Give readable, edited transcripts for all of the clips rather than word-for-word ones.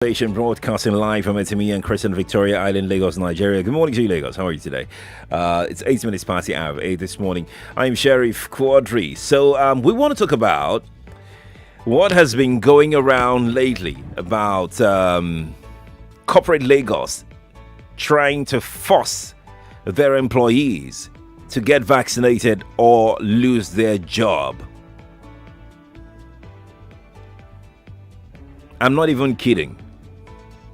Station broadcasting live from Etimi and Crescent, Victoria Island, Lagos, Nigeria. Good morning to you, Lagos. How are you today? It's 8 minutes past the hour of 8 this morning. I'm Sheriff Quadry. So we want to talk about what has been going around lately about corporate Lagos trying to force their employees to get vaccinated or lose their job. I'm not even kidding.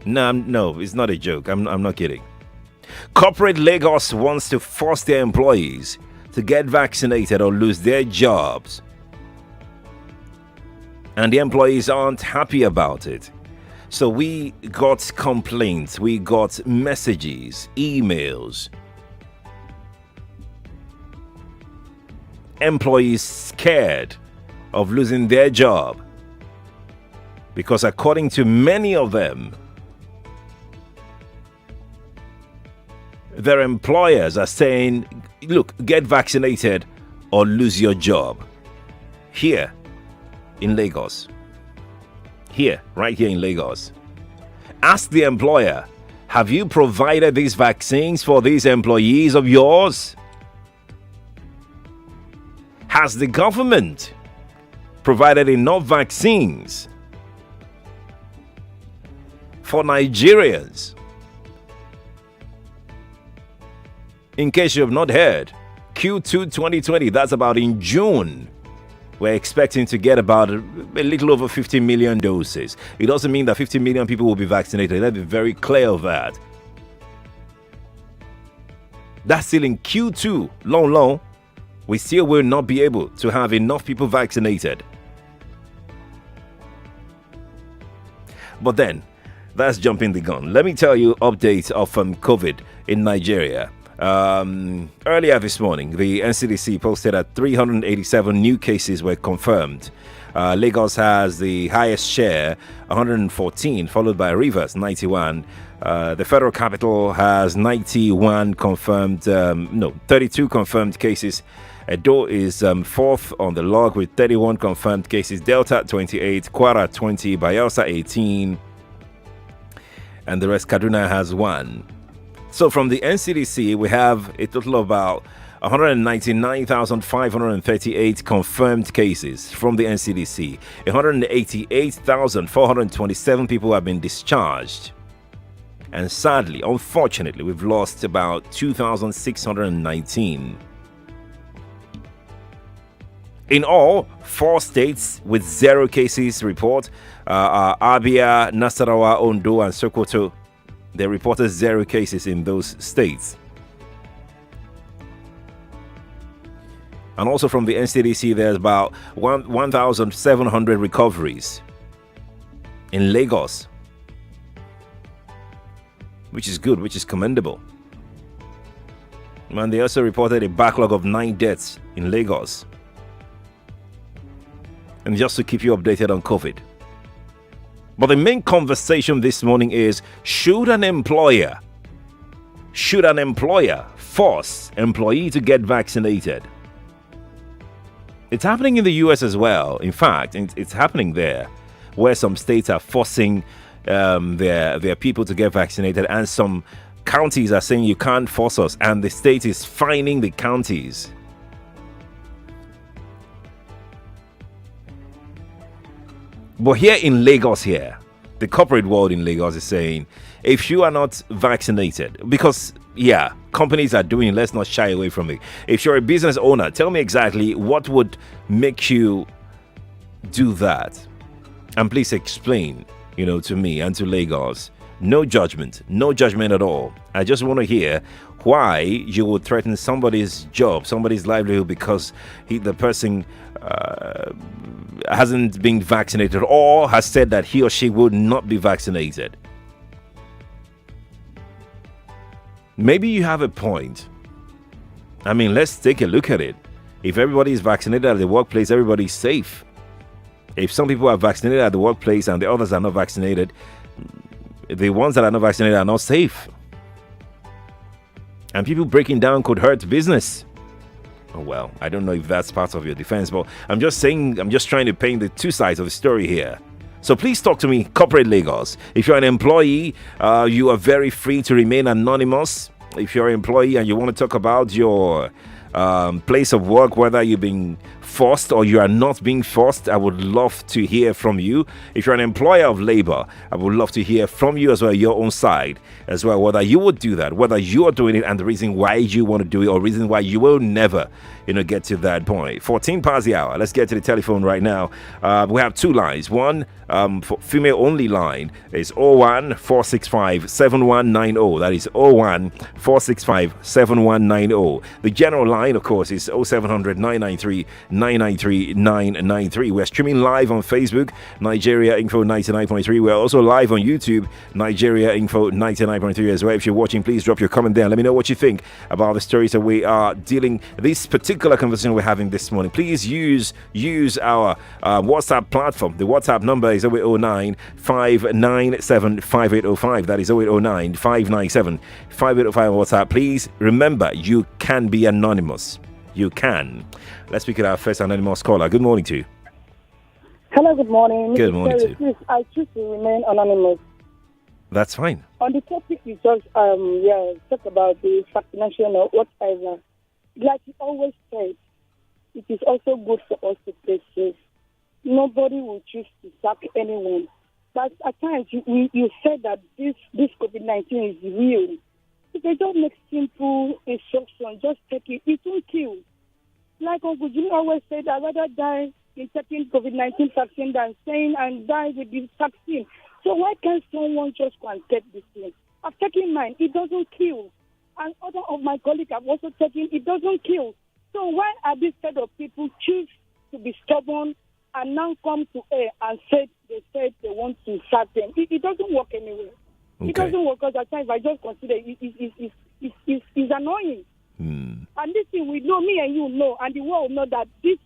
No, it's not a joke. I'm not kidding. Corporate Lagos wants to force their employees to get vaccinated or lose their jobs. And the employees aren't happy about it. So we got complaints, we got messages, emails. Employees scared of losing their job. Because according to many of them, their employers are saying, look, get vaccinated or lose your job. Here in Lagos. Right here in Lagos. Ask the employer, have you provided these vaccines for these employees of yours? Has the government provided enough vaccines for Nigerians? In case you have not heard, Q2 2020, that's about in June, we're expecting to get about a little over 50 million doses. It doesn't mean that 50 million people will be vaccinated. Let's be very clear of that. That's still in Q2, long. We still will not be able to have enough people vaccinated. But then, that's jumping the gun. Let me tell you updates of COVID in Nigeria. Earlier this morning, the NCDC posted that 387 new cases were confirmed. Lagos has the highest share, 114, followed by Rivers, 91. The Federal Capital has 91 confirmed, 32 confirmed cases. Edo is fourth on the log with 31 confirmed cases. Delta, 28. Kwara, 20. Bayelsa, 18. And the rest, Kaduna has 1. So from the NCDC, we have a total of about 199,538 confirmed cases from the NCDC. 188,427 people have been discharged. And sadly, unfortunately, we've lost about 2,619. In all, 4 states with 0 cases report are Abia, Nasarawa, Ondo, and Sokoto. They reported 0 cases in those states. And also from the NCDC, there's about 1,700 recoveries in Lagos, which is good, which is commendable. And they also reported a backlog of 9 deaths in Lagos. And just to keep you updated on COVID. But the main conversation this morning is, should an employer force employee to get vaccinated? It's happening in the US as well. In fact, it's happening there, where some states are forcing their people to get vaccinated, and some counties are saying you can't force us, and the state is fining the counties. But here in Lagos, the corporate world in Lagos is saying, if you are not vaccinated, because, companies are doing it, let's not shy away from it. If you're a business owner, tell me exactly what would make you do that. And please explain, to me and to Lagos. No judgment at all. I just want to hear why you would threaten somebody's job, somebody's livelihood, because the person hasn't been vaccinated or has said that he or she would not be vaccinated. Maybe you have a point. I mean, let's take a look at it. If everybody is vaccinated at the workplace, everybody's safe. If some people are vaccinated at the workplace and the others are not vaccinated, the ones that are not vaccinated are not safe. And people breaking down could hurt business. Oh, well, I don't know if that's part of your defense, but I'm just trying to paint the two sides of the story here. So please talk to me, Corporate Lagos. If you're an employee, you are very free to remain anonymous. If you're an employee and you want to talk about your place of work, whether you've been forced or you are not being forced, I would love to hear from you. If you're an employer of labor, I would love to hear from you as well, your own side as well, whether you would do that, whether you are doing it and the reason why you want to do it, or reason why you will never get to that point. 14 past the hour. Let's get to the telephone right now. We have two lines. One for female only line is 01 465 7190. That is 01 465 7190. The general line, of course, is 0700 993 993 993. We're streaming live on Facebook, Nigeria Info 99.3. We're also live on YouTube, Nigeria Info 99.3 as well. If you're watching, please drop your comment there. Let me know what you think about the stories that we are dealing, this particular conversation we're having this morning. Please use our WhatsApp platform. The WhatsApp number is 0809 597 5805. That is 0809 597 5805 on WhatsApp. Please remember, you can be anonymous. You can. Let's speak with our first anonymous caller. Good morning to you. Hello, good morning. Good morning to you. Please, I choose to remain anonymous. That's fine. On the topic you just talk about the vaccination or whatever. Like you always said, it is also good for us to stay safe. Nobody will choose to sack anyone. But at times you said that this COVID-19 is real. If they don't make simple instructions, just take it. It won't kill. Like Uncle Jimmy always said, I'd rather die in taking COVID-19 vaccine than staying and die with this vaccine. So why can't someone just go and take this thing? I've taken mine. It doesn't kill. And other of my colleagues have also taken. It doesn't kill. So why are these set of people choose to be stubborn and now come to air and say they want to sack them? It doesn't work anyway. Okay. It doesn't work, because at times I just consider it's annoying. And this thing we know, me and you know, and the world know that this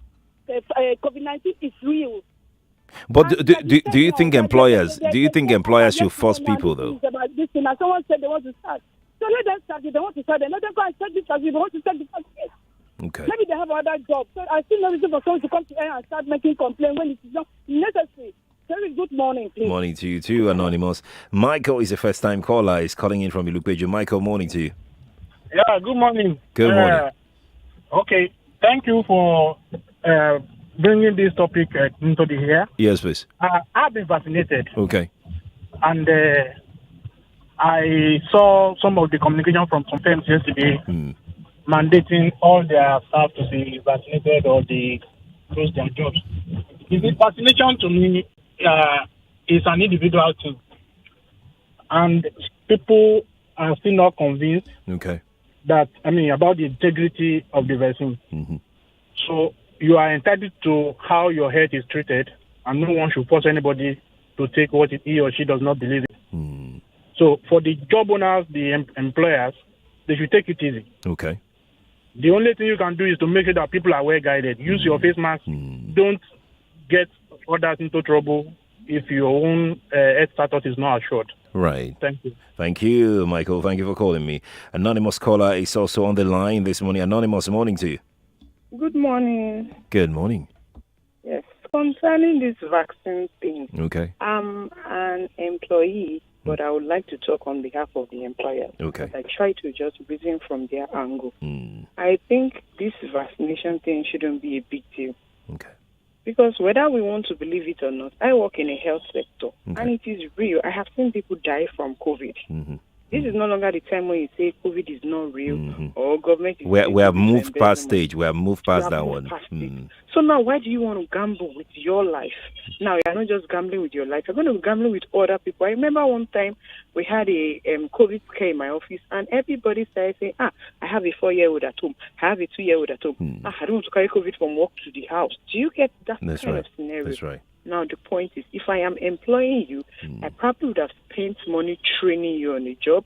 COVID-19 is real. But do you think employers should force people though? About this thing, and someone said they want to start. So let them start. If they want to start, then let them go and start this as if they want to start this as this. Okay. Maybe they have other jobs. So I see no reason for someone to come to air and start making complaints when it is not necessary. Very good morning, please. Morning to you too, Anonymous. Michael is a first-time caller. He's calling in from Ilupeju. Michael, morning to you. Yeah, good morning. Good morning. Okay, thank you for bringing this topic into the air. Yes, please. I've been vaccinated. Okay. And I saw some of the communication from some firms yesterday mandating all their staff to be vaccinated or they close their jobs. The vaccination to me is an individual thing. And people are still not convinced about the integrity of the vaccine. Mm-hmm. So you are entitled to how your health is treated, and no one should force anybody to take what he or she does not believe in. So for the job owners, the employers, they should take it easy. Okay. The only thing you can do is to make sure that people are well guided. Use your face mask. Don't get others into trouble if your own health status is not assured. Right. Thank you. Thank you, Michael. Thank you for calling me. Anonymous caller is also on the line this morning. Anonymous, morning to you. Good morning. Good morning. Yes. Concerning this vaccine thing, okay. I'm an employee, but I would like to talk on behalf of the employer. Okay. I try to just reason from their angle. I think this vaccination thing shouldn't be a big deal. Okay. Because whether we want to believe it or not, I work in a health sector, and it is real. I have seen people die from COVID. This is no longer the time when you say COVID is not real or government is... We have moved past stage. We have moved past that one. So now why do you want to gamble with your life? Now you're not just gambling with your life. You're going to be gambling with other people. I remember one time we had a COVID scare in my office, and everybody started saying, I have a 4-year-old at home. I have a 2-year-old at home. I don't want to carry COVID from work to the house. Do you get that kind of scenario? That's right. Now, the point is, if I am employing you, I probably would have spent money training you on the job.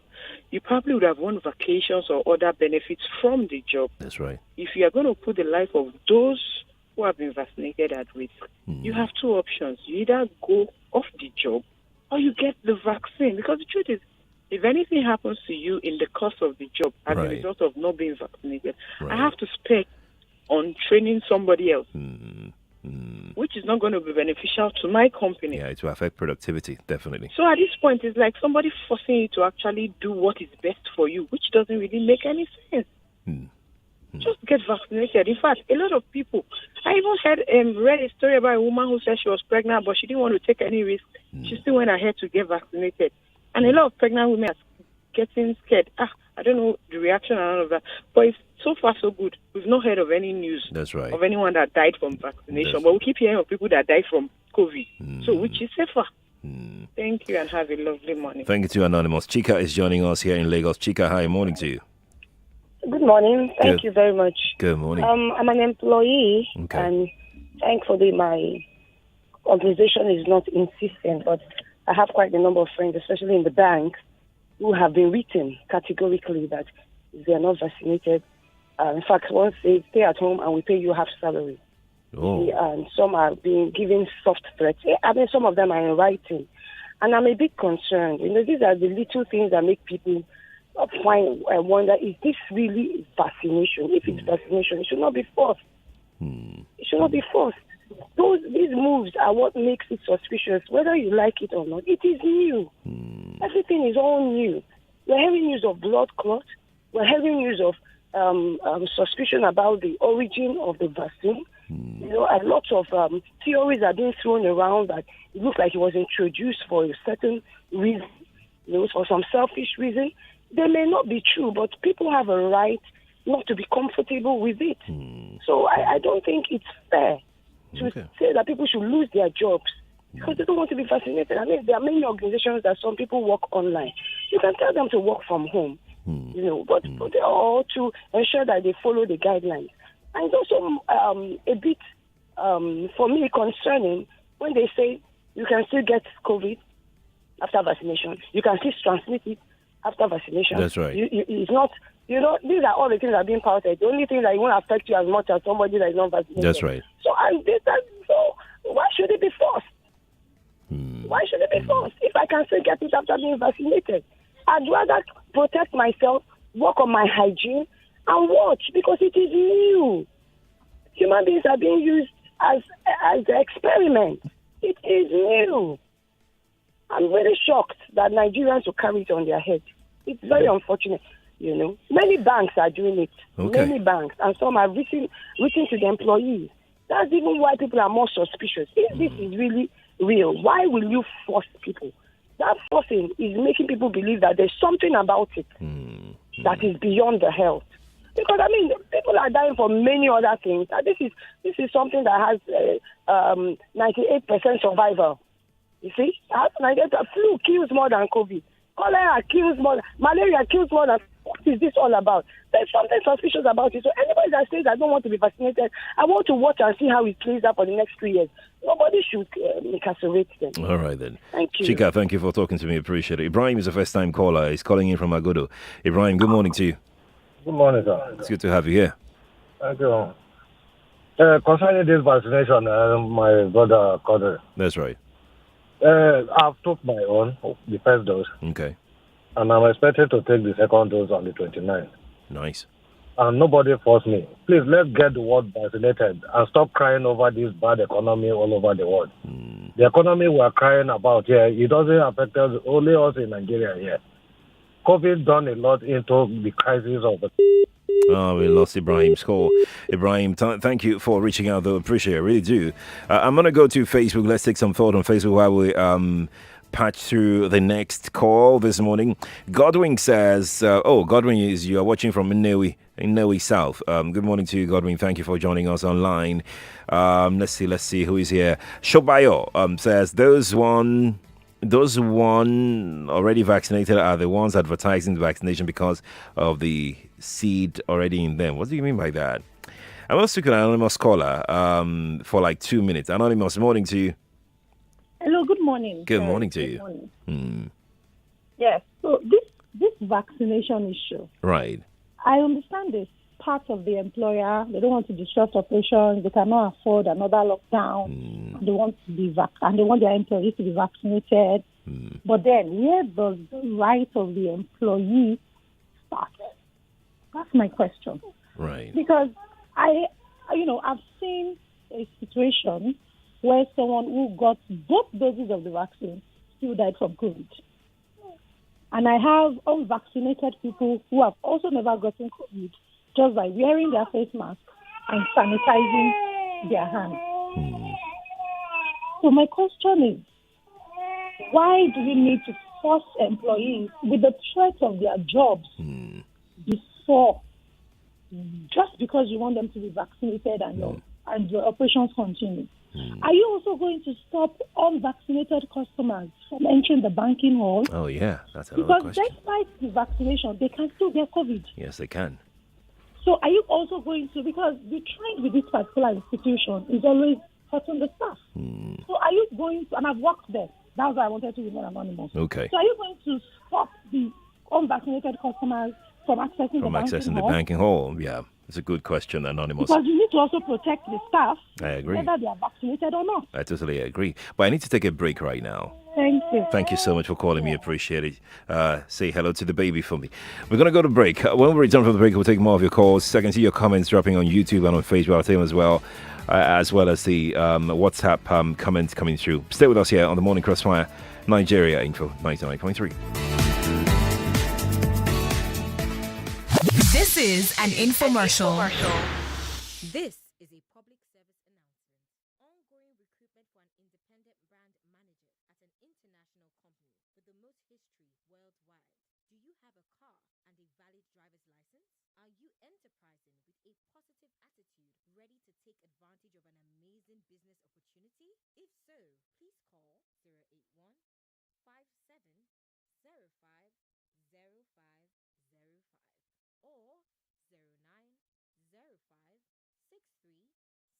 You probably would have won vacations or other benefits from the job. That's right. If you are going to put the life of those who have been vaccinated at risk, you have two options. You either go off the job or you get the vaccine. Because the truth is, if anything happens to you in the course of the job as a result of not being vaccinated, I have to spend on training somebody else. which is not going to be beneficial to my company. Yeah, it will affect productivity, definitely. So at this point, it's like somebody forcing you to actually do what is best for you, which doesn't really make any sense. Just get vaccinated. In fact, a lot of people, I even read a story about a woman who said she was pregnant, but she didn't want to take any risk. She still went ahead to get vaccinated. And a lot of pregnant women are getting scared. I don't know the reaction and all of that. But it's so far so good. We've not heard of any news of anyone that died from vaccination. But we keep hearing of people that died from COVID. So which is safer? Thank you and have a lovely morning. Thank you to Anonymous. Chika is joining us here in Lagos. Chika, hi, morning to you. Good morning. Thank you very much. Good morning. I'm an employee, and thankfully my organization is not insistent, but I have quite a number of friends, especially in the bank, who have been written categorically that if they are not vaccinated, in fact, once they stay at home and we pay you half salary. And some are being given soft threats. I mean, some of them are in writing. And I'm a bit concerned. These are the little things that make people I wonder, is this really vaccination? If it's vaccination, it should not be forced. It should not be forced. These moves are what makes it suspicious, whether you like it or not. It is new. Everything is all new. We're having news of blood clot. We're having news of suspicion about the origin of the vaccine. A lot of theories are being thrown around that it looks like it was introduced for a certain reason, for some selfish reason. They may not be true, but people have a right not to be comfortable with it. So I don't think it's fair to say that people should lose their jobs because they don't want to be vaccinated. I mean, there are many organizations that some people work online. You can tell them to work from home, but they're all to ensure that they follow the guidelines. And it's also a bit, for me, concerning when they say you can still get COVID after vaccination. You can still transmit it after vaccination. That's right. It's not, these are all the things that are being touted. The only thing that won't affect you as much as somebody that is not vaccinated. That's right. So why should it be forced? Why should it be forced? If I can still get it after being vaccinated, I'd rather protect myself, work on my hygiene, and watch because it is new. Human beings are being used as an experiment. It is new. I'm really shocked that Nigerians will carry it on their head. It's very unfortunate, Many banks are doing it. Many banks. And some are written to the employees. That's even why people are more suspicious. If this is really real, why will you force people? That forcing is making people believe that there's something about it that is beyond the health. Because, people are dying for many other things. This is something that has 98% survival. You see, flu kills more than COVID. Cholera kills more. Malaria kills more than. What is this all about? There's something suspicious about it. So anybody that says I don't want to be vaccinated, I want to watch and see how it plays out for the next 3 years. Nobody should incarcerate them. All right then. Thank you. Chika, thank you for talking to me. Appreciate it. Ibrahim is a first-time caller. He's calling in from Agodo. Ibrahim, good morning to you. Good morning, sir. It's good to have you here. Thank you. Concerning this vaccination, my brother Quadry. That's right. I've took my own, the first dose. Okay. And I'm expected to take the second dose on the 29th. Nice. And nobody forced me. Please, let's get the world vaccinated and stop crying over this bad economy all over the world. The economy we're crying about here, it doesn't affect us, only us in Nigeria here. COVID done a lot into the crisis of the... Oh, we lost Ibrahim's call. Ibrahim, thank you for reaching out, though. Appreciate it. I really do. I'm going to go to Facebook. Let's take some thought on Facebook while we patch through the next call this morning. Godwin says, Godwin, you are watching from Nnewi South. Good morning to you, Godwin. Thank you for joining us online. Let's see who is here. Shobayo says, those one already vaccinated are the ones advertising the vaccination because of the seed already in them. What do you mean by that? I want to speak to an anonymous caller for like 2 minutes. Anonymous, morning to you. Hello, good morning. Good morning to you. Morning. Yes, so this vaccination issue. Right. I understand this part of the employer. They don't want to disrupt operations. They cannot afford another lockdown. They want to be and they want their employees to be vaccinated. But then, where does the right of the employee start? That's my question. Right. Because I've seen a situation where someone who got both doses of the vaccine still died from COVID. And I have unvaccinated people who have also never gotten COVID just by wearing their face mask and sanitizing their hands. So my question is, why do we need to force employees with the threat of their jobs before, just because you want them to be vaccinated and your operations continue? Are you also going to stop unvaccinated customers from entering the banking hall? Oh, yeah, that's another question. Because despite the vaccination, they can still get COVID. Yes, they can. So are you also going to, because the trend with this particular institution is always hurting the staff. So are you going to, and I've worked there, that's why I wanted to remain anonymous. Okay. So are you going to stop the unvaccinated customers from accessing the banking hall? Yeah, it's a good question, Anonymous. Because you need to also protect the staff. I agree. Whether they are vaccinated or not. I totally agree. But I need to take a break right now. Thank you. Thank you so much for calling me. Appreciate it. Say hello to the baby for me. We're going to go to break. When we return from the break, we'll take more of your calls. I can see your comments dropping on YouTube and on Facebook. I'll take them as well as the WhatsApp comments coming through. Stay with us here on the Morning Crossfire, Nigeria Info 99.3. This is an infomercial. This is a public service announcement. Ongoing recruitment for an independent brand manager at an international company with the most history worldwide. Do you have a car and a valid driver's license? Are you enterprising with a positive attitude, ready to take advantage of an amazing business opportunity? If so, please call 081 5705 0505 or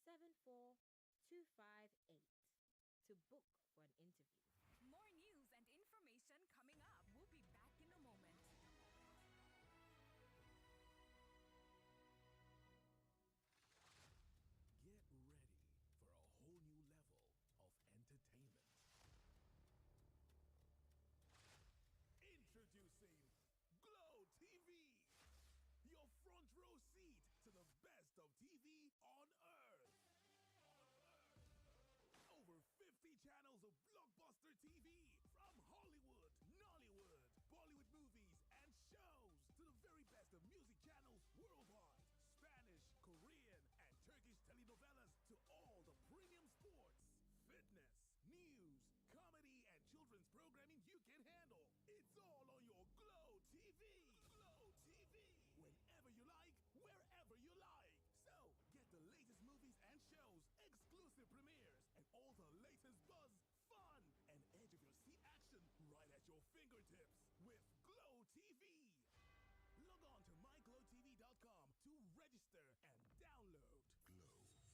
0905637428 to book for an interview. More news and information coming up. We'll be back in a moment. Get ready for a whole new level of entertainment. Introducing Glow TV, your front row seat to the best of TV on earth. Over 50 channels of blockbuster TV from Hollywood, Nollywood, Bollywood movies and shows to the very best of music channels worldwide. Spanish, Korean and Turkish telenovelas to all the premium sports, fitness, news, comedy and children's programming you can handle. It's all on your Glow TV. Glow TV. Whenever you like, wherever you like. So, get the latest movies and shows, exclusive premieres, and all the latest buzz, fun, and edge of your seat action right at your fingertips with Glow TV. Log on to myglowtv.com to register and download Glow Unlimited.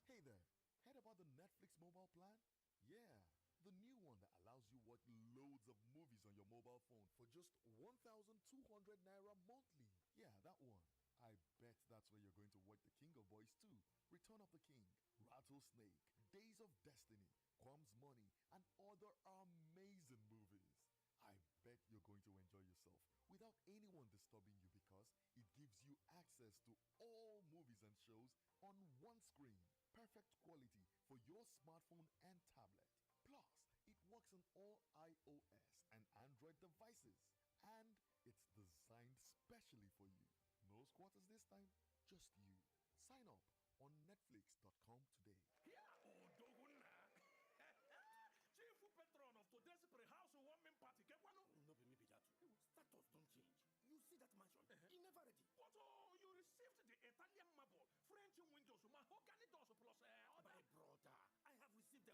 Hey there, heard about the Netflix mobile plan? Yeah, the new one that allows you watch loads of movies on your mobile phone for just 1,200 naira monthly. Yeah, that one. I bet that's where you're going to watch The King of Boys 2, Return of the King, Rattlesnake, Days of Destiny, Quam's Money, and other amazing movies. I bet you're going to enjoy yourself without anyone disturbing you because it gives you access to all movies and shows on one screen. Perfect quality for your smartphone and tablet. Plus, it works on all iOS and Android devices. And it's designed specially for you. No squatters this time, just you. Sign up on netflix.com today. Chief patron of today's pre-house warming party. Get one? No, be me be that. Status don't change. You see that mansion? It never ready. What? Oh, you received the Italian marble, French windows, mahogany doors plus my brother. I have received them. I have paid for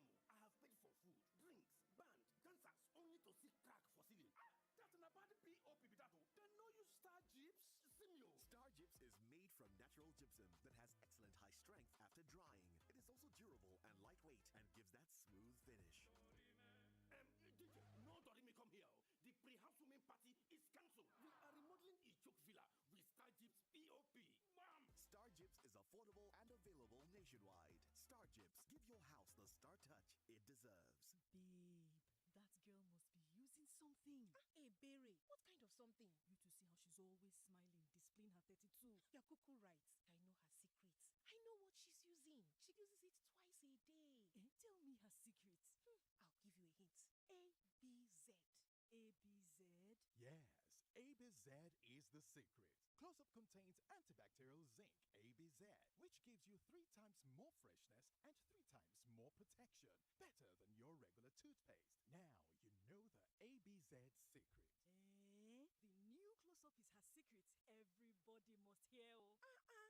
food, drinks, band, dancers, only to see crack for ceiling. That's an about the POP be that. They know you Star Gyps. Simio. Star Gyps is made from natural gypsum that has excellent high strength after drying. It is also durable and lightweight and gives that smooth finish. No, Dorime, come here. The pre-house women party is cancelled. We are remodeling Ichok Villa with Star Gyps POP. Mom! Star Gyps is affordable and available nationwide. Star Gyps, give your house the star touch it deserves. Babe, that girl must be using something. Hey, Berry, what kind of something? You to see how she's always smiling, displaying her 32 too. You're cuckoo right. I know her secrets. I know what she's using. She uses it twice a day. Tell me her secrets. I'll give you a hint. ABZ. ABZ? Yes, ABZ is the secret. Close-up contains antibacterial zinc, ABZ, which gives you 3 times more freshness and 3 times more protection. Better than your regular toothpaste. Now you know the ABZ secret. The new close-up is her secret. Everybody must hear.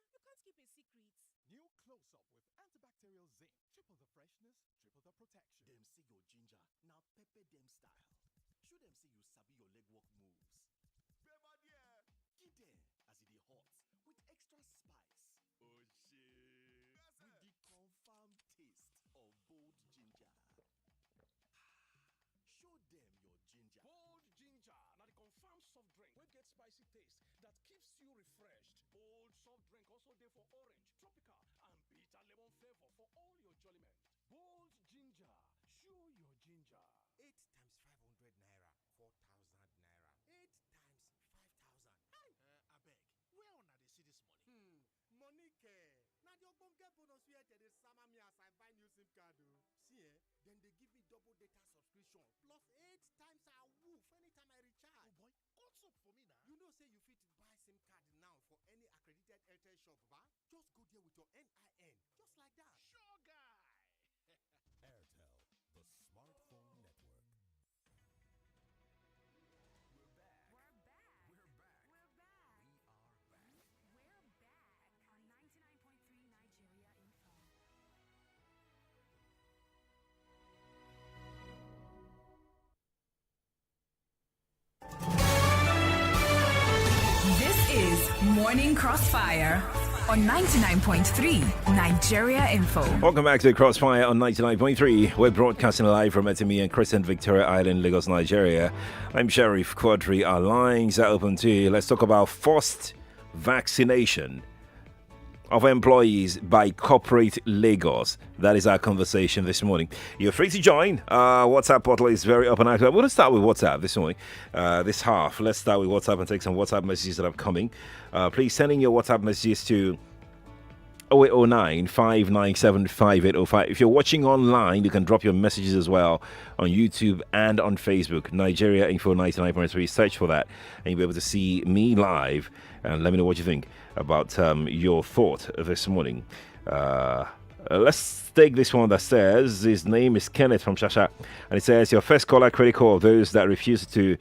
You can't keep a secret. New close-up with antibacterial zinc. Triple the freshness, triple the protection. Dem see your ginger, now pepper them style. Show them see you sabi your legwork moves. Beba there, give them as it dey hot with extra spice. Oh shit! With the confirmed taste of bold ginger. Show them your ginger. Bold ginger, now the confirmed soft drink wey get spicy taste that keeps you refreshed. Bold soft drink also dey for orange, tropical, and bitter lemon flavor for all your jolliment. Bold ginger, show your ginger. 8 times 500 naira, 4,000 naira. 8 times 5,000. Hey! Abeg, where una dey see this money? Money care. Now the ogbonge bonus wey dey sama me as I buy new SIM card o. See then they give me double data subscription plus 8 times a woof anytime I recharge. Oh boy, cut up for me now. You know say you fit buy SIM card now for any accredited Airtel shop, ba? Just go there with your NIN, just like that. Sure guy. Airtel, the smartphone network. We're back. We're back. We're back. We're back. We are back. We're back on 99.3 Nigeria Info. This is Morning Crossfire on 99.3 Nigeria Info. Welcome back to Crossfire on 99.3. We're broadcasting live from Etimi and Crescent Victoria Island, Lagos, Nigeria. I'm Sheriff Quadry. Our lines are open to you. Let's talk about forced vaccination of employees by corporate Lagos. That is our conversation this morning. You're free to join. WhatsApp portal is very open. I'm going to start with WhatsApp this morning, this half. Let's start with WhatsApp and take some WhatsApp messages that are coming. Please send in your WhatsApp messages to 0809 597 5805. If you're watching online, you can drop your messages as well on YouTube and on Facebook. Nigeria Info 99.3. Search for that, and you'll be able to see me live. And let me know what you think about your thought this morning. Let's take this one that says his name is Kenneth from Shasha, and it says your first caller critical of those that refuse to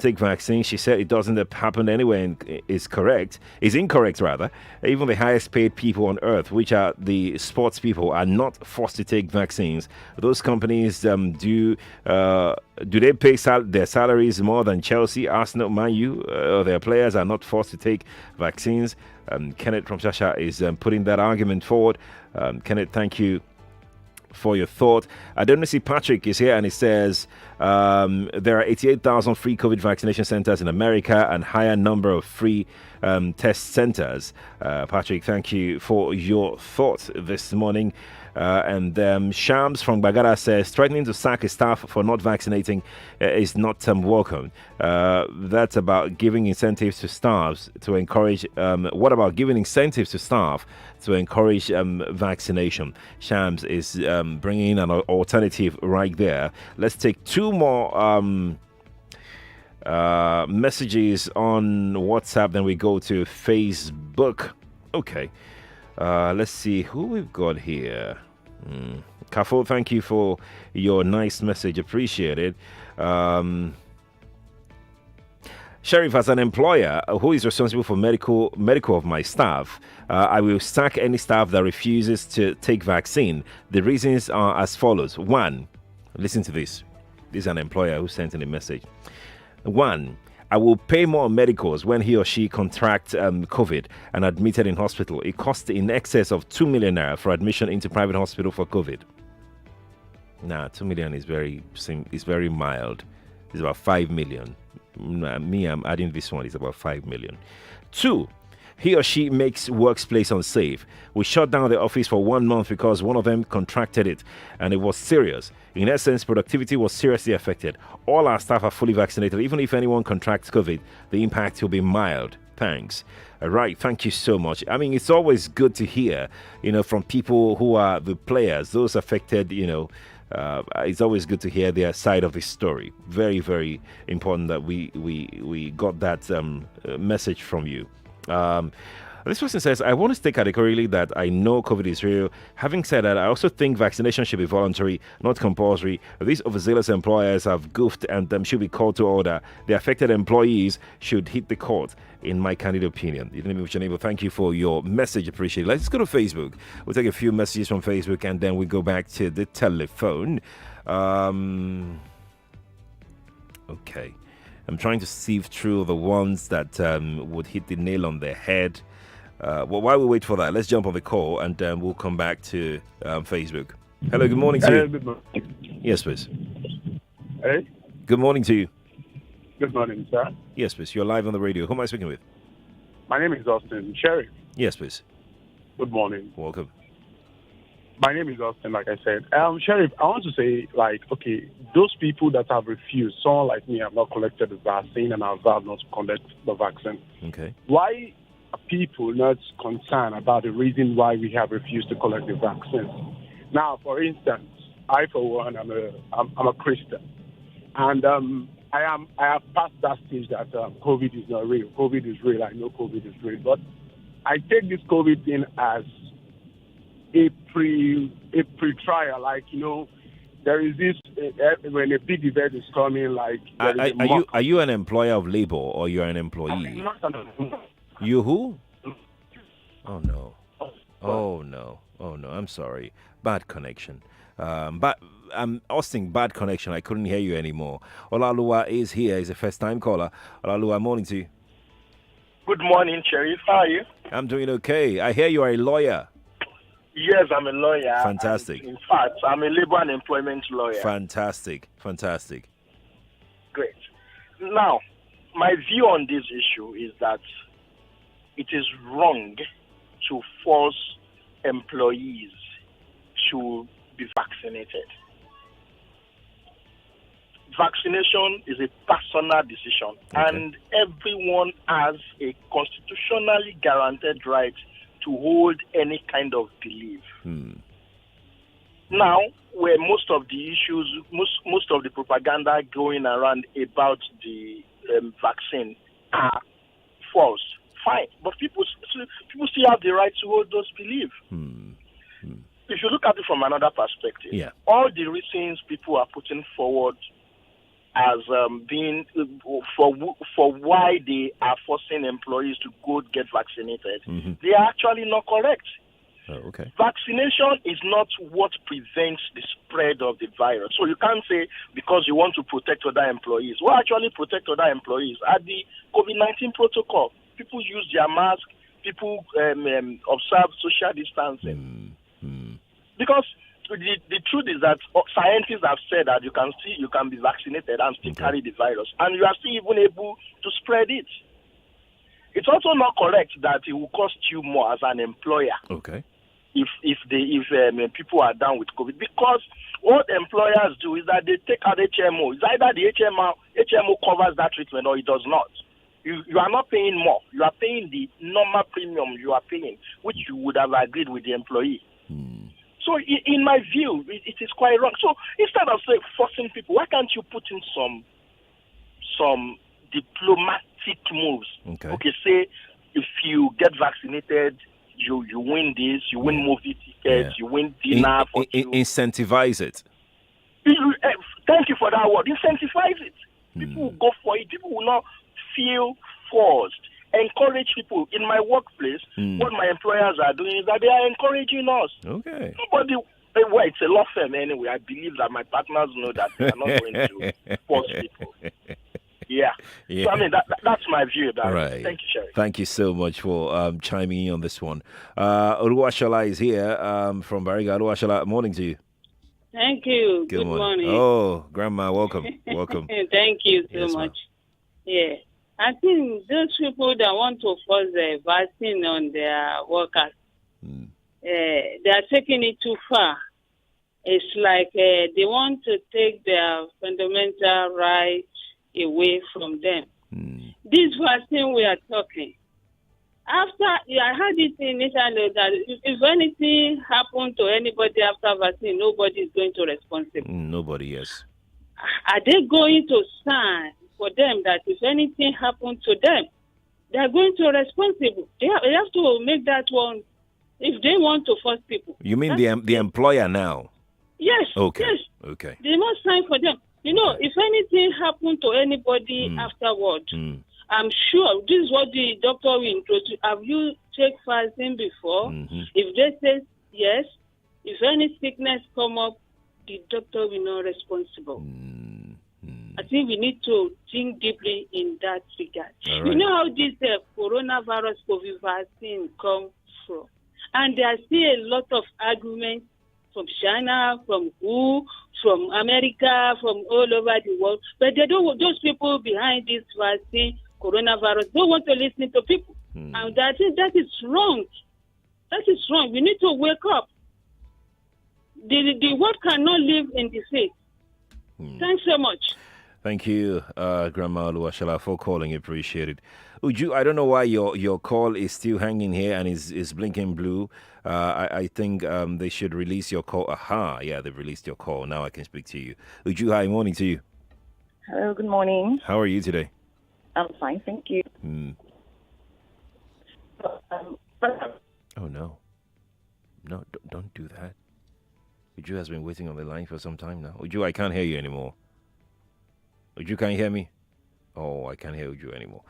take vaccine. She said it doesn't happen anyway and is incorrect rather. Even the highest paid people on earth, which are the sports people, are not forced to take vaccines. Those companies do they pay their salaries more than Chelsea, Arsenal, Man U? Their players are not forced to take vaccines. Kenneth from Shasha is putting that argument forward. Kenneth, thank you for your thought. I don't see Patrick is here, and he says there are 88,000 free COVID vaccination centers in America and higher number of free test centers. Patrick, thank you for your thought this morning. And Shams from Bagara says threatening to sack his staff for not vaccinating is not welcome. That's about giving incentives to staff to encourage. What about giving incentives to staff to encourage vaccination? Shams is bringing an alternative right there. Let's take two more messages on WhatsApp, then we go to Facebook. Okay. Let's see who we've got here. Kafo, thank you for your nice message. Appreciate it. Sheriff, as an employer who is responsible for medical of my staff, I will sack any staff that refuses to take vaccine. The reasons are as follows. One, listen to this. This is an employer who sent in a message. One, I will pay more medicals when he or she contracts COVID and admitted in hospital. It costs in excess of 2 million naira for admission into private hospital for COVID. Nah, 2 million is very mild. It's about 5 million. Me, I'm adding this one. It's about 5 million. Two, he or she makes workplace unsafe. We shut down the office for 1 month because one of them contracted it, and it was serious. In essence, productivity was seriously affected. All our staff are fully vaccinated. Even if anyone contracts COVID, the impact will be mild. Thanks. All right, thank you so much. I mean, it's always good to hear, from people who are the players, those affected, it's always good to hear their side of the story. Very, very important that we got that message from you. This person says, I want to state categorically that I know COVID is real. Having said that, I also think vaccination should be voluntary, not compulsory. These overzealous employers have goofed and should be called to order. The affected employees should hit the court, in my candid opinion. Thank you for your message. Appreciate it. Let's go to Facebook. We'll take a few messages from Facebook and then we go back to the telephone. Okay. I'm trying to sieve through the ones that would hit the nail on the head. While we wait for that, let's jump on the call and we'll come back to Facebook. Hello, good morning to you. Good morning. Yes, please. Hey. Good morning to you. Good morning, sir. Yes, please. You're live on the radio. Who am I speaking with? My name is Austin. Sheriff. Yes, please. Good morning. Welcome. My name is Austin, like I said. Sheriff, I want to say, okay, those people that have refused, someone like me, have not collected the vaccine and I've vowed not to collect the vaccine. Okay. Why are people not concerned about the reason why we have refused to collect the vaccine? Now, for instance, I, for one, I'm a Christian. And I have passed that stage that COVID is not real. COVID is real. I know COVID is real. But I take this COVID thing as a pre-trial. There is this, when a big event is coming, Are you an employer of labor or you're an employee? You who? Oh, no. Oh, no. I'm sorry. Bad connection. Austin, bad connection. I couldn't hear you anymore. Olaluwa is here. He's a first-time caller. Olaluwa, morning to you. Good morning, Sheriff. How are you? I'm doing okay. I hear you are a lawyer. Yes, I'm a lawyer. Fantastic. In fact, I'm a labor and employment lawyer. Fantastic. Great. Now, my view on this issue is that it is wrong to force employees to be vaccinated. Vaccination is a personal decision, and everyone has a constitutionally guaranteed right to hold any kind of belief. Now, where most of the issues, most of the propaganda going around about the vaccine are false, fine, but people still have the right to hold those beliefs. If you look at it from another perspective, all the reasons people are putting forward as being for why they are forcing employees to go get vaccinated, they are actually not correct. Vaccination is not what prevents the spread of the virus. So you can't say because you want to protect other employees. What actually protect other employees are the COVID-19 protocol. People use their mask. People observe social distancing. Because the truth is that scientists have said that you can be vaccinated and still carry the virus, and you are still even able to spread it. It's also not correct that it will cost you more as an employer. If people are down with COVID, because what employers do is that they take out HMO. It's either the HMO covers that treatment or it does not. You are not paying more. You are paying the normal premium you are paying, which you would have agreed with the employee. So in my view, it is quite wrong. So instead of forcing people, why can't you put in some diplomatic moves? Say if you get vaccinated, you win this, you win movie tickets, you win dinner. Incentivize it. Thank you for that word. Incentivize it. People will go for it. People will not feel forced. Encourage people. In my workplace, what my employers are doing is that they are encouraging us. Nobody, well, it's a law firm anyway. I believe that my partners know that they are not going to force people. So I mean, that's my view about it. Thank you, Sheriff. Thank you so much for chiming in on this one. Oluwashola is here from Bariga. Oluwashola, morning to you. Thank you. Good morning. Oh, Grandma, welcome. Thank you so much. Yeah. I think those people that want to force the vaccine on their workers, they are taking it too far. It's like they want to take their fundamental rights away from them. This vaccine we are talking, after I heard it initially that if anything happened to anybody after vaccine, nobody is going to responsible. Nobody, yes. Are they going to stand for them that if anything happened to them, they are going to responsible? They have to make that one if they want to force people. You mean the employer now? Yes. Okay. Yes. Okay. They must sign for them. You know, if anything happened to anybody afterward, I'm sure this is what the doctor will introduce. Have you checked vaccine before? If they say yes, if any sickness come up, the doctor will not responsible. I think we need to think deeply in that regard. All You right. know how this coronavirus COVID vaccine come from, and there are still a lot of arguments from China, from WHO, from America, from all over the world. But they don't. Those people behind this vaccine, coronavirus, don't want to listen to people, and I think that is wrong. That is wrong. We need to wake up. The world cannot live in the faith. Thanks so much. Thank you, Grandma Oluwashala, for calling. Appreciate it. Uju, I don't know why your call is still hanging here and is blinking blue. I think they should release your call. Aha, yeah, they've released your call. Now I can speak to you. Uju, hi, morning to you. Hello, good morning. How are you today? I'm fine, thank you. Oh, no. No, don't do that. Uju has been waiting on the line for some time now. Uju, I can't hear you anymore. Uju, can you hear me? Oh, I can't hear Uju anymore.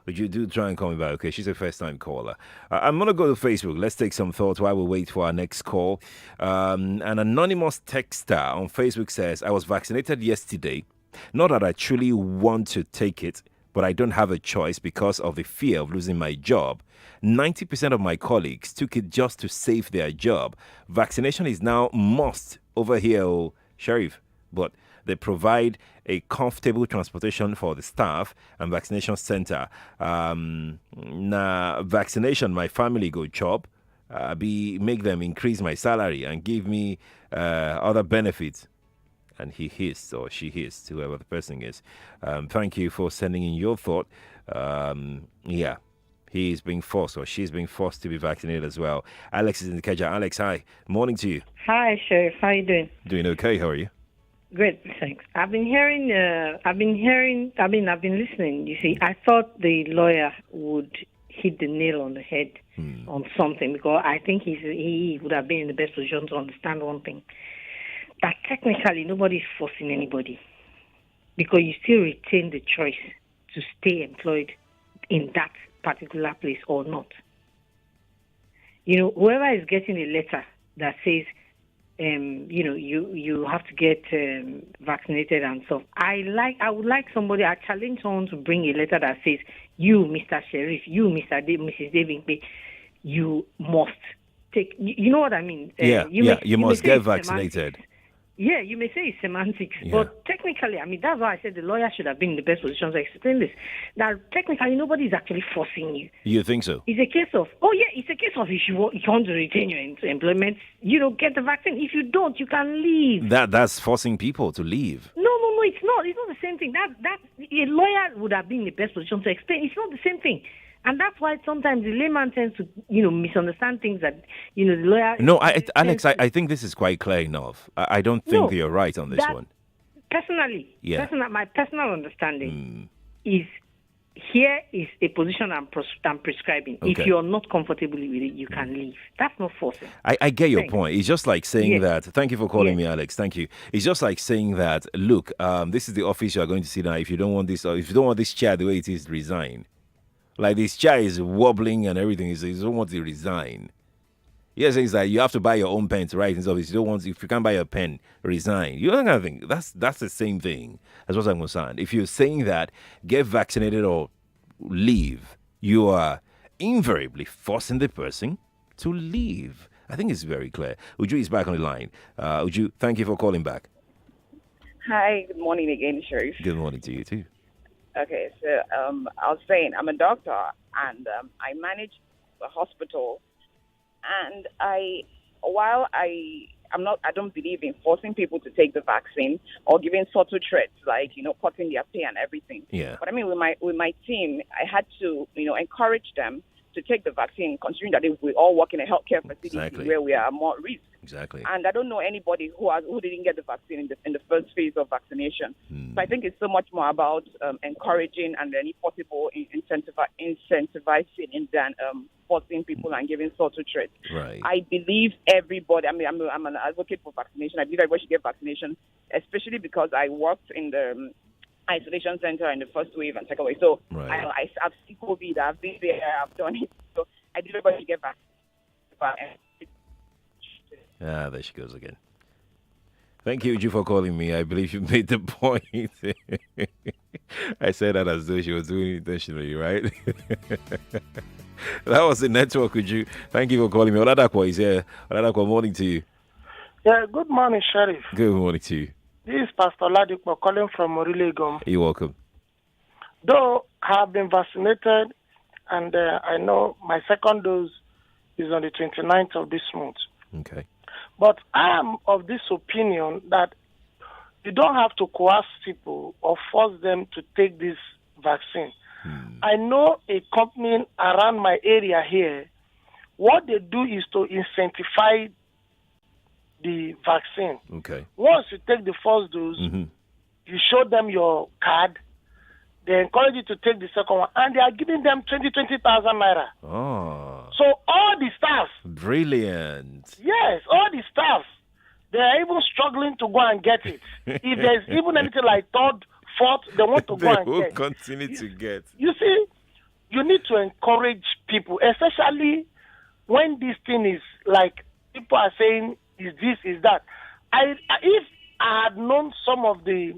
Uju, do try and call me back, okay? She's a first-time caller. I'm going to go to Facebook. Let's take some thoughts while we wait for our next call. An anonymous texter on Facebook says, I was vaccinated yesterday. Not that I truly want to take it, but I don't have a choice because of the fear of losing my job. 90% of my colleagues took it just to save their job. Vaccination is now must over here, oh, Sheriff, but they provide a comfortable transportation for the staff and vaccination center. Vaccination, my family go chop, make them increase my salary and give me other benefits. And he hissed, or she hissed, whoever the person is. Thank you for sending in your thought. Yeah, he is being forced, or she's being forced to be vaccinated as well. Alex is in the Keja. Alex, hi. Morning to you. Hi, Sheriff. How you doing? Doing okay. How are you? Great, thanks. I've been listening. You see, I thought the lawyer would hit the nail on the head on something, because I think he would have been in the best position to understand one thing, that technically nobody's forcing anybody, because you still retain the choice to stay employed in that particular place or not. You know, whoever is getting a letter that says, you have to get vaccinated and stuff. I challenge someone to bring a letter that says, you, Mr. Sheriff, you, Mrs. David, you must take, you know what I mean? You must get vaccinated. Yeah, you may say it's semantics, but technically, I mean, that's why I said the lawyer should have been in the best position to explain this. That technically, nobody is actually forcing you. You think so? It's a case of, if you want to retain your employment, get the vaccine. If you don't, you can leave. That's forcing people to leave. No, it's not. It's not the same thing. That a lawyer would have been in the best position to explain. It's not the same thing. And that's why sometimes the layman tends to, misunderstand things that, the lawyer... No, Alex, I think this is quite clear enough. I don't think you're right on this one. Personally, my personal understanding is here is a position I'm prescribing. Okay. If you're not comfortable with it, you can leave. That's not forcing. I get your point. It's just like saying that... Thank you for calling me, Alex. Thank you. It's just like saying that, look, this is the office you are going to sit now. If you don't want this, or if you don't want this chair the way it is, resign. Like this chair is wobbling and everything. You don't want to resign. Yes, it's like you have to buy your own pen to write things off. If you can't buy a pen, resign. You don't kind of think that's the same thing as what I'm concerned. If you're saying that get vaccinated or leave, you are invariably forcing the person to leave. I think it's very clear. Uju is back on the line. Uju, thank you for calling back. Hi, good morning again, Sheriff. Good morning to you too. Okay, so I was saying I'm a doctor and I manage a hospital, and while I don't believe in forcing people to take the vaccine or giving subtle threats like cutting their pay and everything. Yeah. But I mean, with my team, I had to encourage them to take the vaccine, considering that we all work in a healthcare facility where we are more at risk. Exactly. And I don't know anybody who didn't get the vaccine in the first phase of vaccination. So I think it's so much more about encouraging and then, if possible, incentivizing than forcing people and giving subtle threats. Right. I believe everybody. I mean, I'm an advocate for vaccination. I believe everybody should get vaccination, especially because I worked in the isolation center in the first wave and second wave. So I've seen COVID. I've been there. I've done it. So I believe everybody should get vaccinated. There she goes again. Thank you, Uju, for calling me. I believe you made the point. I said that as though she was doing it intentionally, right? That was the network, Uju. Thank you for calling me. Oladakwa is here. Oladakwa, morning to you. Yeah, good morning, Sheriff. Good morning to you. This is Pastor Ladipo calling from Orilegum. You're welcome. Though I have been vaccinated, and I know my second dose is on the 29th of this month. Okay. But I am of this opinion that you don't have to coerce people or force them to take this vaccine. I know a company around my area here, what they do is to incentivize the vaccine. Okay. Once you take the first dose, you show them your card, they encourage you to take the second one, and they are giving them 20,000 naira. Oh. So all the staff, Brilliant. yes, all the staff, they are even struggling to go and get it. If there's even anything like third, fourth, they want to go They and will get. continue to get. You see, you need to encourage people, especially when this thing is like people are saying, is this, is that. If I had known some of the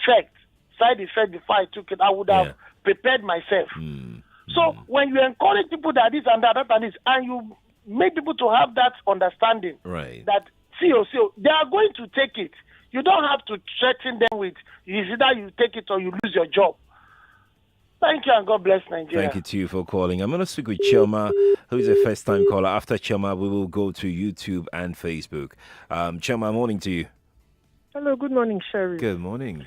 side effects before I took it, I would have prepared myself. So when you encourage people that this and that and this, and you make people to have that understanding, right, that see, they are going to take it. You don't have to threaten them with, it's either you take it or you lose your job. Thank you, and God bless Nigeria. Thank you to you for calling. I'm going to speak with Choma, who is a first-time caller. After Choma, we will go to YouTube and Facebook. Choma, morning to you. Hello, good morning, Sherry. Good morning.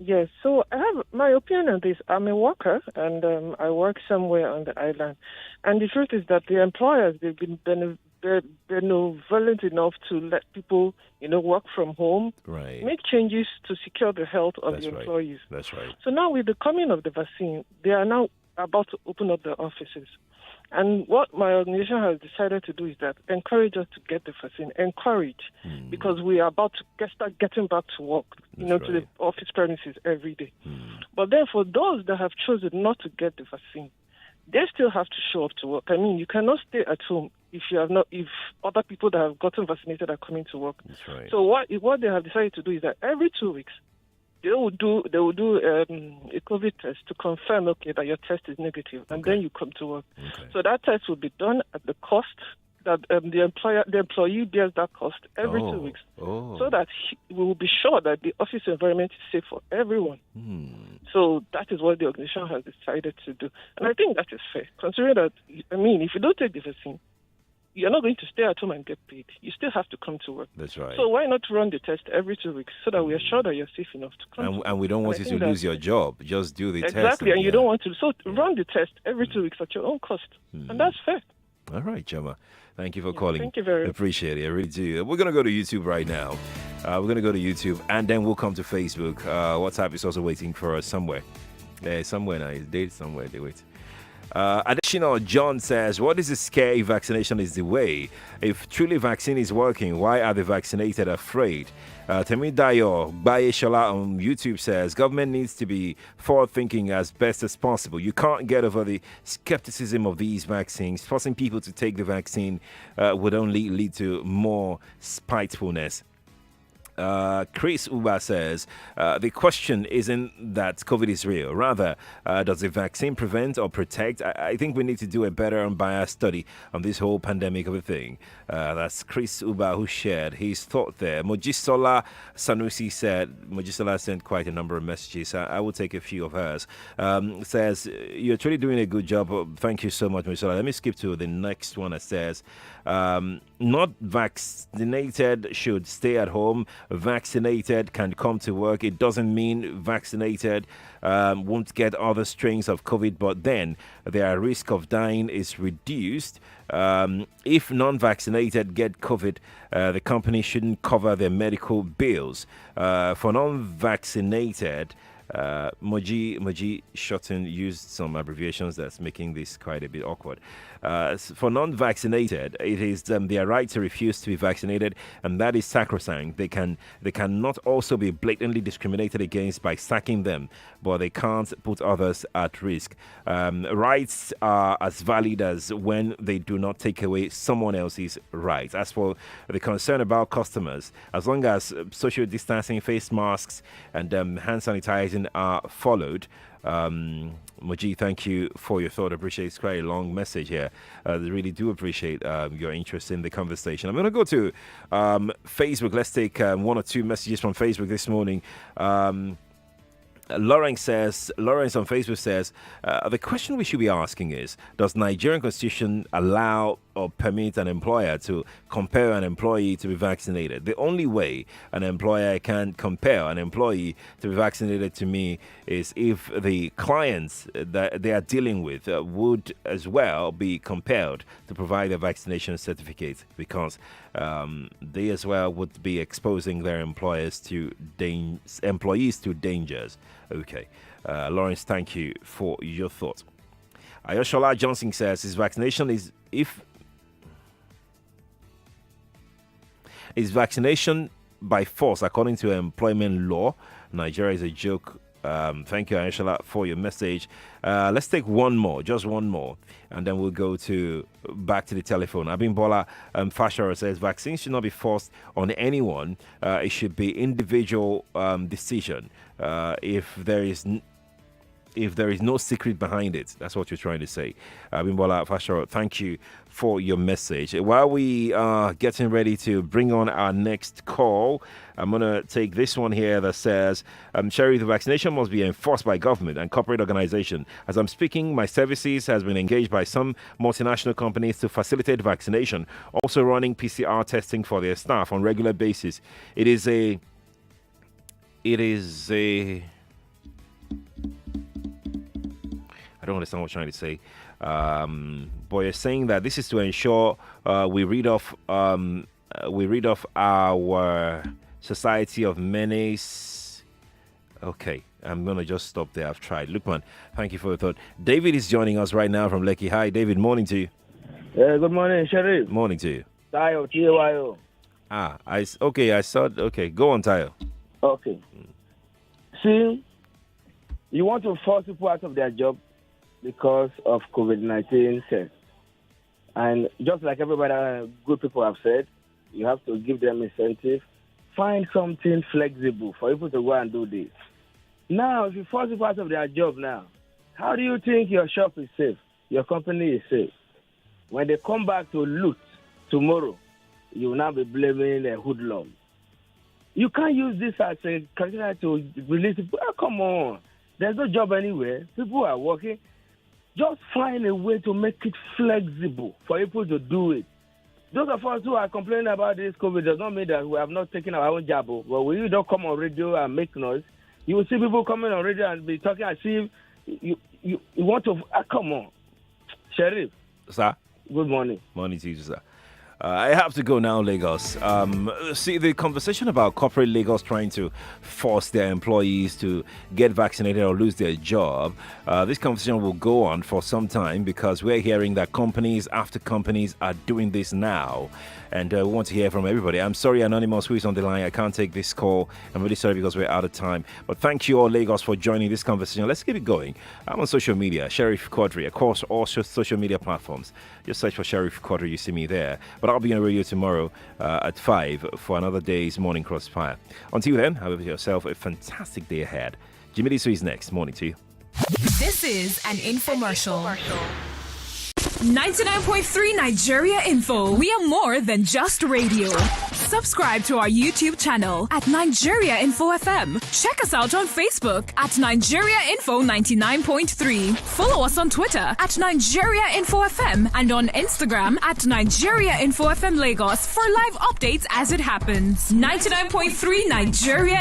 Yes, so I have my opinion on this. I'm a worker, and I work somewhere on the island. And the truth is that the employers, they've been benevolent enough to let people, work from home, right, make changes to secure the health of That's the right. employees. That's right. So now with the coming of the vaccine, they are now about to open up their offices. And what my organization has decided to do is that encourage us to get the vaccine. Encourage, because we are about to start getting back to work, to the office premises every day. But then for those that have chosen not to get the vaccine, they still have to show up to work. I mean, you cannot stay at home if other people that have gotten vaccinated are coming to work. That's right. So what they have decided to do is that every 2 weeks, they will do a COVID test to confirm, that your test is negative, and then you come to work. Okay. So that test will be done at the cost that the employee bears that cost every 2 weeks, so that we will be sure that the office environment is safe for everyone. So that is what the organization has decided to do, and I think that is fair, considering that, if you don't take the vaccine, you're not going to stay at home and get paid. You still have to come to work. That's right. So why not run the test every 2 weeks so that we are sure that you're safe enough to come? And we don't want you to lose your job. Just do the test. Exactly, and you don't want to. So run the test every 2 weeks at your own cost, and that's fair. All right, Choma. Thank you for calling. Thank you very much. Appreciate it. I really do. We're going to go to YouTube right now. We're going to go to YouTube, and then we'll come to Facebook. WhatsApp is also waiting for us somewhere. Somewhere now. It's dated somewhere. They wait. Additional John says, what is the scare if vaccination is the way? If truly vaccine is working, why are the vaccinated afraid? Temidayo Bayeshala on YouTube says, government needs to be forward-thinking as best as possible. You can't get over the skepticism of these vaccines. Forcing people to take the vaccine would only lead to more spitefulness. Chris Uba says the question isn't that COVID is real. Rather, does the vaccine prevent or protect? I think we need to do a better unbiased study on this whole pandemic of a thing. That's Chris Uba who shared his thought there. Mojisola Sanusi said, Mojisola sent quite a number of messages. I will take a few of hers. Says, you're truly doing a good job. Thank you so much, Mojisola. Let me skip to the next one that says, not vaccinated should stay at home. Vaccinated can come to work. It doesn't mean vaccinated won't get other strains of COVID, but then their risk of dying is reduced. If non-vaccinated get COVID, the company shouldn't cover their medical bills. For non-vaccinated, Moji Shotton used some abbreviations that's making this quite a bit awkward. For non-vaccinated, it is their right to refuse to be vaccinated, and that is sacrosanct. They cannot also be blatantly discriminated against by sacking them, but they can't put others at risk. Rights are as valid as when they do not take away someone else's rights. As for the concern about customers, as long as social distancing, face masks, and hand sanitizing are followed. Moji, thank you for your thought. I appreciate it's quite a long message here. I really do appreciate your interest in the conversation. I'm going to go to Facebook. Let's take one or two messages from Facebook this morning. Lawrence on Facebook says, the question we should be asking is, does Nigerian constitution allow or permit an employer to compel an employee to be vaccinated? The only way an employer can compel an employee to be vaccinated, to me, is if the clients that they are dealing with would as well be compelled to provide a vaccination certificate, because they as well would be exposing their employees to dangers. Okay. Lawrence, thank you for your thought. Ayoshola Johnson says, is vaccination by force according to employment law? Nigeria is a joke. Thank you, Ayoshola, for your message. Let's take one more, just one more, and then we'll go back to the telephone. Abimbola Fashara says, vaccines should not be forced on anyone. It should be individual decision. If there is no secret behind it, that's what you're trying to say. Abimbola Fashara, thank you for your message. While we are getting ready to bring on our next call, I'm going to take this one here that says, Sheriff, the vaccination must be enforced by government and corporate organization. As I'm speaking, my services has been engaged by some multinational companies to facilitate vaccination, also running PCR testing for their staff on regular basis. It is a I don't understand what you're trying to say. But you're saying that this is to ensure we read off our society of menace. Okay, I'm going to just stop there. I've tried. Lukman, thank you for your thought. David is joining us right now from Lekki. Hi, David. Morning to you. Good morning, Sheriff. Morning to you. Tayo, T-A-Y-O. I saw. Okay, go on, Tayo. Okay. See, you want to force people out of their job because of COVID-19 test. And just like everybody, good people have said, you have to give them incentive. Find something flexible for people to go and do this. Now, if you force people out of their job now, how do you think your shop is safe? Your company is safe? When they come back to loot tomorrow, you will now be blaming a hoodlum. You can't use this as a criteria to release people. Oh, come on. There's no job anywhere. People are working. Just find a way to make it flexible for people to do it. Those of us who are complaining about this COVID does not mean that we have not taken our own job. But when you don't come on radio and make noise, you will see people coming on radio and be talking as if you want to... come on. Sheriff. Sir? Good morning. Morning to you, sir. I have to go now, Lagos. See, the conversation about corporate Lagos trying to force their employees to get vaccinated or lose their job, this conversation will go on for some time because we're hearing that companies after companies are doing this now. And we want to hear from everybody. I'm sorry, Anonymous, who is on the line. I can't take this call. I'm really sorry because we're out of time. But thank you all, Lagos, for joining this conversation. Let's keep it going. I'm on social media, Sheriff Quadry, across all social media platforms. Just search for Sheriff Quadry, you see me there. But I'll be on the radio tomorrow at 5 for another day's Morning Crossfire. Until then, have yourself a fantastic day ahead. Jimmy Diso is next. Morning to you. This is an infomercial. 99.3 Nigeria Info. We are more than just radio. Subscribe to our YouTube channel at Nigeria Info FM. Check us out on Facebook at Nigeria Info 99.3. Follow us on Twitter at Nigeria Info FM and on Instagram at Nigeria Info FM Lagos for live updates as it happens. 99.3 Nigeria